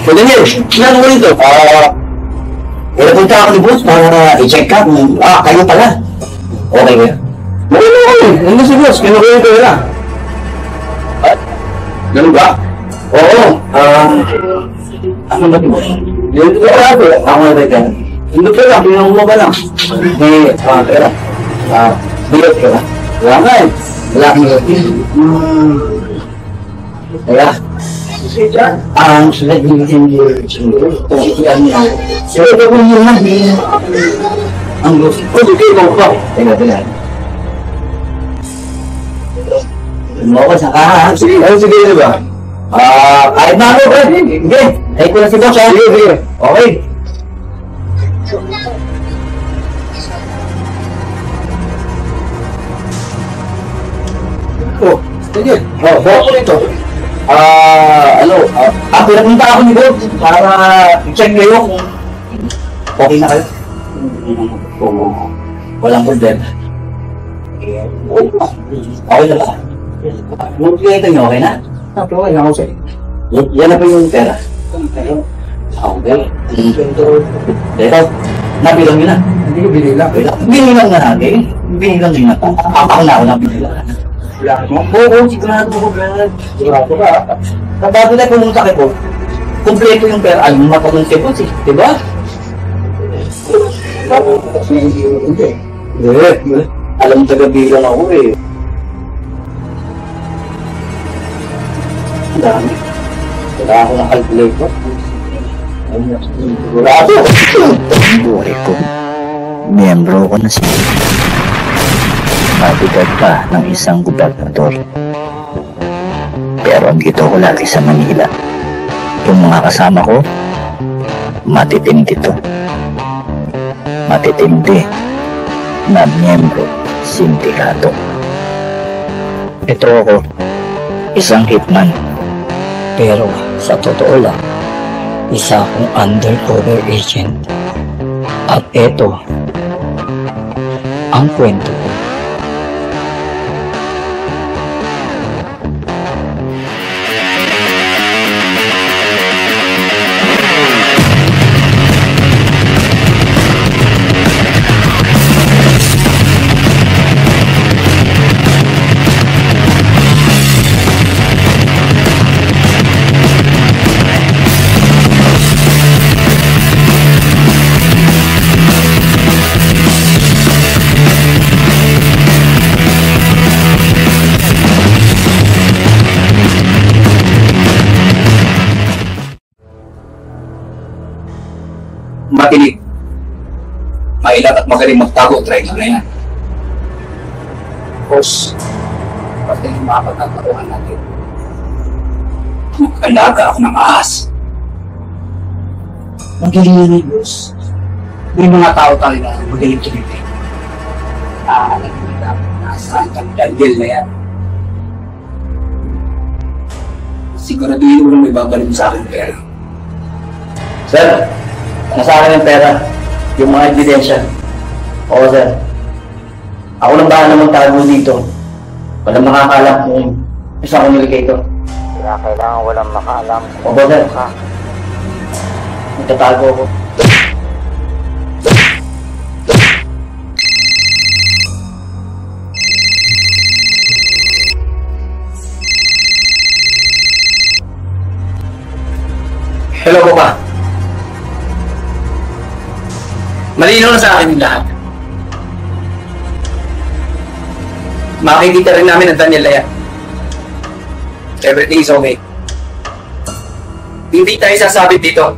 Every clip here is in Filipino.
So, Daniel, sinano mo rito? Pinapunta ako ni boss para i-check ka kung, kayo pala. Okay kayo? Okay. Ano si boss? Kinukuha ko nila. Ganun ba? Oo. Ano ba ito? Yung ito ba ako? Ako na rin. Hindi ko lang, pinanguha ka lang. May, pera. Bilot ka ba? Wala nga eh. Wala kang bilot. Kaya, ang sulit yung tungkikian niya. So, ito ko yun na. Ang gusto ko, sige ko pa. Teka. Mo ko sa kahan. Sige, diba? Kahit na ako, sige. Ay ko na si boss, ha? Sige. Okay. Sige. Boss ko nito. Pinapunta ako ni boss para i-check kayo kung okay na kayo. Walang problema. Okay na ba? Yung kliyente nyo, okay na? Okay na ako sa'yo. Yan na ba yung pera? Okay. Pero, nabilang nyo na. Hindi ko binilang. Binilang na natin. Binilang nyo na. Ako na ako na binilang. Wala ka mo? Oo, sigurado ko, Brad. Sigurado ka. Bago na pumunta kay Paul, kumpleto yung pera. Ay, matulong kay Paul, diba? Hindi. Alam taga-bilang ako eh. Ang dami. Wala ako ng calculator. Sigurado. Buhay ko. Miyembro ko na siya. Mabigat pa ng isang gobernador. Pero andito ko lagi sa Manila. Yung mga kasama ko, matitindi to. Matitindi na miyembro sindikato. Ito ako, isang hitman. Pero sa totoo lang, isa akong undercover agent. At ito, ang kwento ko. Matinig. Mailat at magaling magtago, try na yan. Boss, pati yung mga pagkakaroon natin. Mag-alaga ako ng ahas. Magaling na rin, boss. May mga tao tayo na magaling tumipin. Nagmita ako na saan kang dandil na yan. Siguraduhin mo lang may babalik sa akin pera. Sir, nasa akin yung pera, yung mga ebidensya. Oo, sir. Ako lang bahala magtago dito. Walang makakalam kung isa ko niligay ito. Kaya kailangan walang makaalam. Oo, sir. Magtatago ako. Hello po pa. Malinaw na sa akin yung lahat. Makikita rin namin ang Daniel Laya. Everything is okay. Hindi tayo sasabit dito.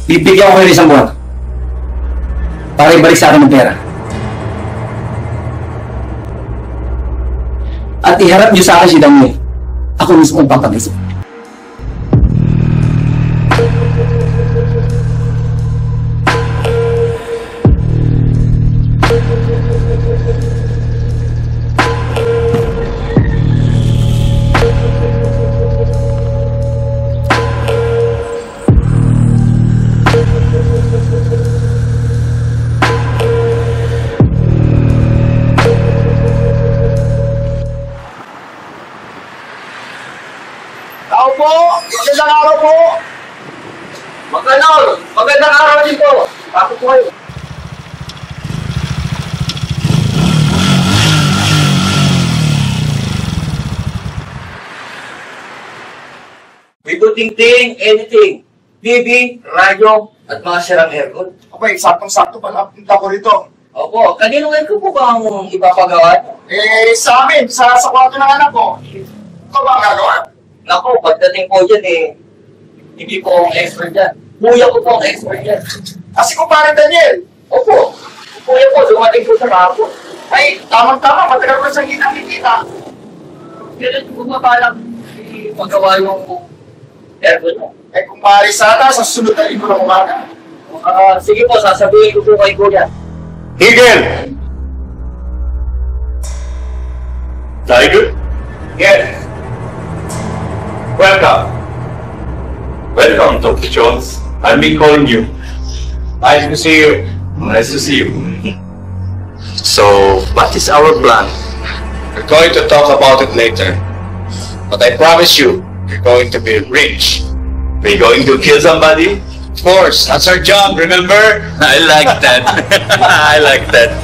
Bibigyan ko kayo ng isang buwan para ibalik sa akin ng pera. At iharap niyo sa akin si Daniel. Ako mismo ang papagisip. Tao po! Magandang araw po! Magandang araw din po! Ako po kayo. Ting, anything. TV, radyo, at mga sirang aircon. Abay, saktong-sakto pala punta ko rito. Opo, kaninong aircon po ba ang ipapagawa? Sa amin, sa kwarto ng anak ko. Ito ba ang gagawa? Naku, pagdating po dyan hindi po ang expert dyan. Kuya ko po ang expert dyan. Kasi ko parang Daniel. Opo, kuya po, dumating po sa kahapon. Ay, tamang-tama, matagal ko sa kita. Kailan po ba parang ipagawa yung aircon mo? Eh kung maaari sana, sa susunod na linggo ng umaga. Sige po, sasabihin ko po kay kuya. Higel! Tiger? Yes. Welcome. Welcome, Dr. Jones. I've been calling you. Nice to see you. Nice to see you. So, what is our plan? We're going to talk about it later. But I promise you, we're going to be rich. We're going to kill somebody? Of course, that's our job, remember? I like that. I like that.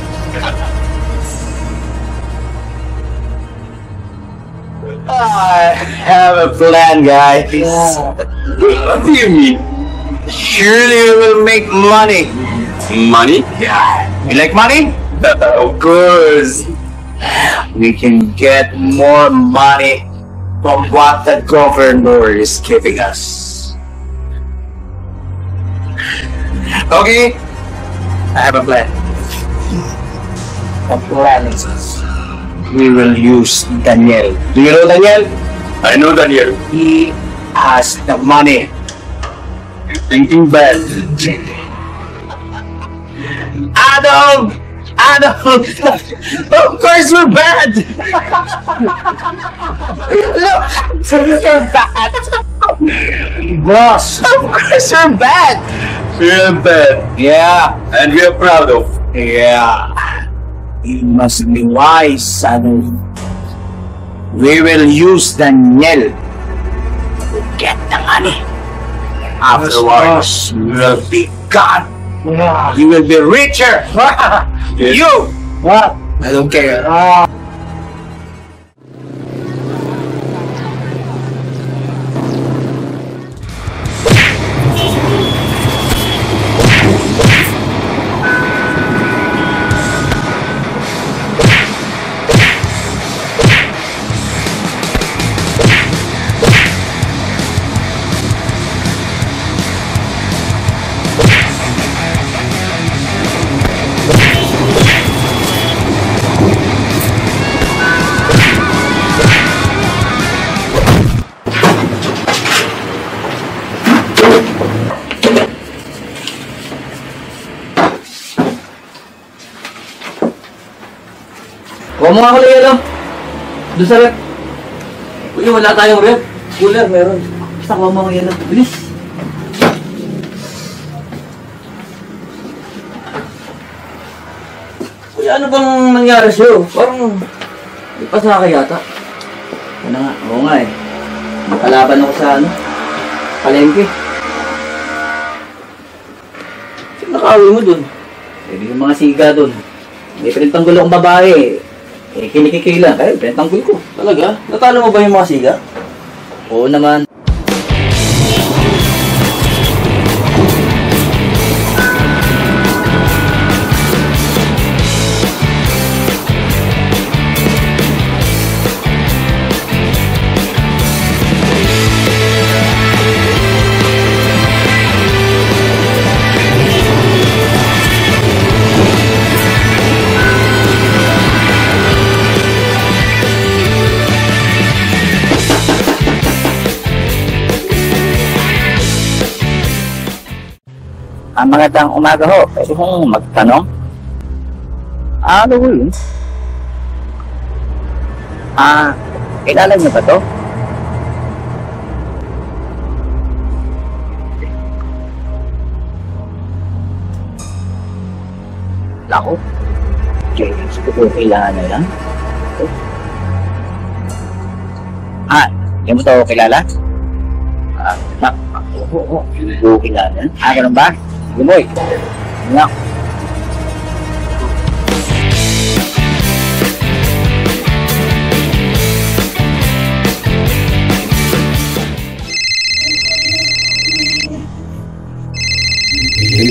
I have a plan, guys. What do you mean? Surely we will make money. Money? Yeah. You like money? Of course. We can get more money from what the governor is giving us. Okay? I have a plan. The plan is we will use Daniel. Do you know Daniel? I know Daniel. He has the money. You're thinking bad. Adam! Of course we're bad! Look! We're bad! Boss! Of course we're bad! We're bad. Yeah, And we are proud of. yeah. You must be wise, son. We will use Daniel to get the money. Afterwards, we will be gone. You will be richer. You! What? I don't care. Huwag mo nga kulay yelo. Doon sa rep. Uy, wala tayong rep. Cooler, meron. Basta kuha mo nga yelo. Bilis. Uy, ano bang nangyari sa'yo? Parang di pa sa akin yata. Ano nga? Oo nga eh. Nakalaban ako sa palengke. Sino nakaawi mo dun? Eh, yung mga siga dun. May pinagtanggol akong babae. Eh, kinikikila. Kaya, pinagtanggol ko. Talaga? Natalo mo ba yung mga siga? Oo naman. Magandang umaga ho. Pwede kong magtanong? Ano ho yun? Kilala niyo ba to? Lako? James, kung kailangan na yan? Hindi mo to kilala? Booking na yan. Ganun ba? Sige, boy. Nga.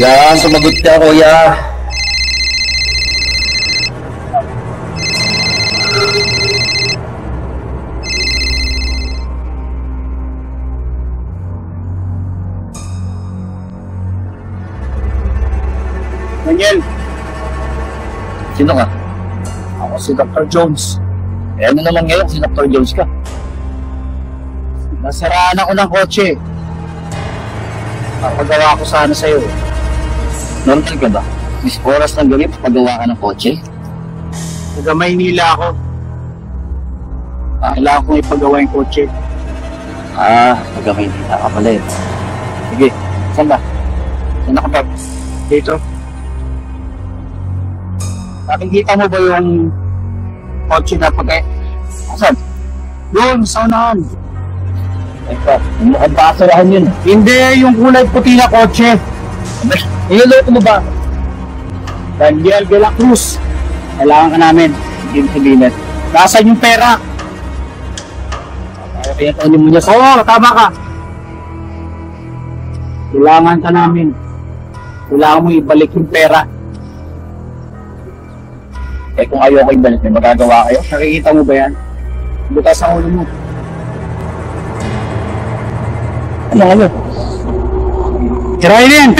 Yan, sumagot ka, kuya. Daniel, Sino ka? ako si Dr. Jones. Eh, ano naman ngayon si Dr. Jones ka? Nasaraan ako ng kotse. Papagawa ko sana sa'yo. Normal ka ba? Is oras ng gabi, pagawa ka ng kotse? Taga Maynila ako. Kailangan kong ipagawa yung kotse. Magamay dita ka pala eh. Sige, saan ba? Saan ka pa? Dito. Nakikita mo ba yung kotse na Saan? Yun, sa unahan. Ay pa, mukhang basurahan yun. Hindi, yung kulay puti na kotse. Niloloko mo ba? Daniel de la Cruz. Kailangan ka namin. Hindi sabihin at Nasaan yung pera? kaya tayo mo niya sa... Oo, tama ka. Kailangan ka namin. Kailangan mo ibalik yung pera. Eh kung ayaw ko ibalik, may magagawa kayo? Nakikita mo ba yan? Butas ang ulo mo. Ano? Tirahin yan!